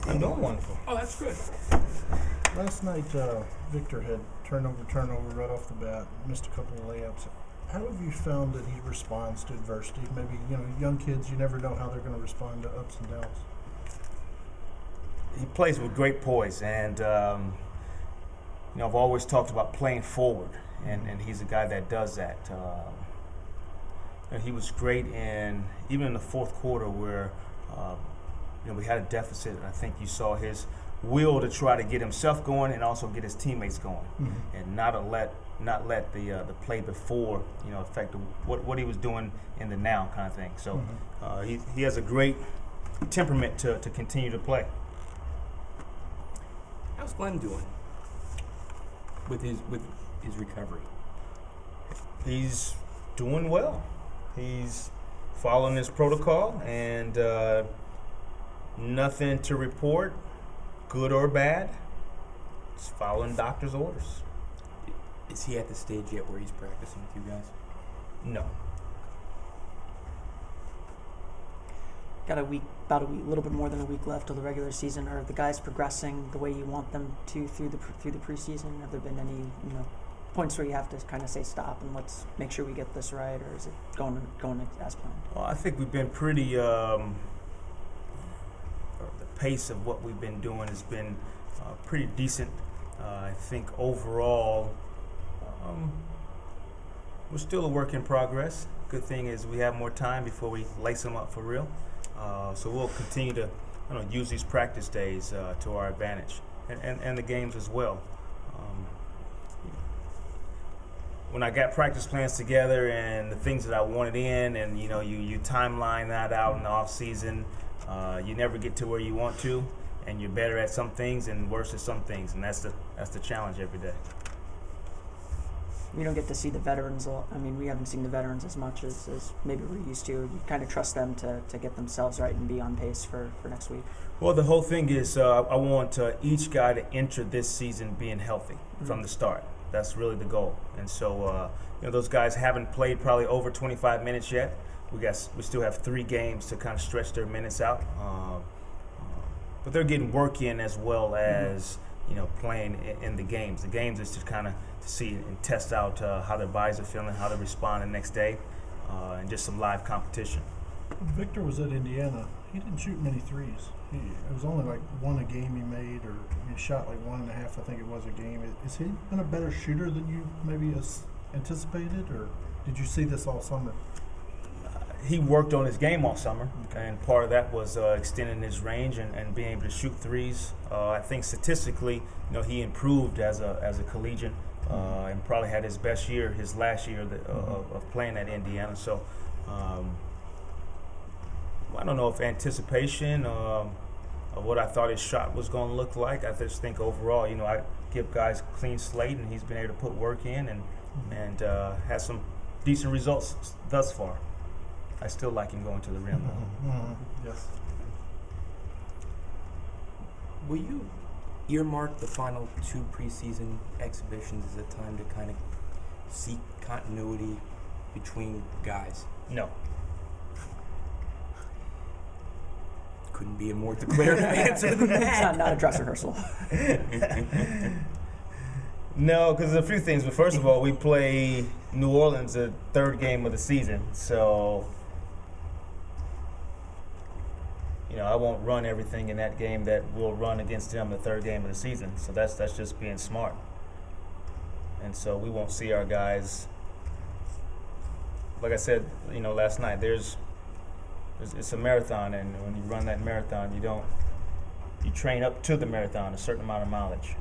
I'm doing wonderful. Oh, that's good. Last night, Victor had turnover right off the bat, missed a couple of layups. How have you found that he responds to adversity? Maybe, young kids, you never know how they're going to respond to ups and downs. He plays with great poise, and I've always talked about playing forward, and he's a guy that does that. And he was great even in the fourth quarter where we had a deficit, and I think you saw his will to try to get himself going and also get his teammates going, and not let the play before affect what he was doing in the now kind of thing. So he has a great temperament to continue to play. How's Glenn doing with his recovery? He's doing well. He's following his protocol, and nothing to report, good or bad. Just following doctor's orders. Is he at the stage yet where he's practicing with you guys? No. Got about a little bit more than a week left of the regular season. Are the guys progressing the way you want them to through the preseason? Have there been any points where you have to kind of say stop and let's make sure we get this right, or is it going as planned? Well, I think we've been pretty. The pace of what we've been doing has been pretty decent. I think overall, we're still a work in progress. Good thing is we have more time before we lace them up for real. So we'll continue to use these practice days to our advantage, and the games as well. When I got practice plans together and the things that I wanted in, and you timeline that out in the off season, you never get to where you want to, and you're better at some things and worse at some things, and that's the challenge every day. We don't get to see the veterans. We haven't seen the veterans as much as maybe we're used to. You kind of trust them to get themselves right and be on pace for next week. Well, the whole thing is I want each guy to enter this season being healthy from the start. That's really the goal. And so those guys haven't played probably over 25 minutes yet. We still have 3 games to kind of stretch their minutes out. But they're getting work in as well as playing in the games. The games is to kind of see and test out how their bodies are feeling, how they respond the next day, and just some live competition. Victor was at Indiana. He didn't shoot many threes. It was only like one a game he made, or he shot like 1.5, I think it was, a game. Is he been a better shooter than you maybe anticipated, or did you see this all summer? He worked on his game all summer, and part of that was extending his range and being able to shoot threes. I think statistically, he improved as a collegiate, and probably had his best year, his last year of playing at Indiana. So I don't know if anticipation of what I thought his shot was going to look like. I just think overall, I give guys a clean slate, and he's been able to put work in and has some decent results thus far. I still like him going to the rim. Yes. Will you earmark the final 2 preseason exhibitions as a time to kind of seek continuity between guys? No. Couldn't be a more declarative answer than that. It's not a dress rehearsal. No, because there's a few things. But first of all, we play New Orleans the 3rd game of the season, so I won't run everything in that game that we'll run against them the 3rd game of the season. So that's just being smart. And so we won't see our guys. Like I said, last night, it's a marathon, and when you run that marathon, you train up to the marathon a certain amount of mileage.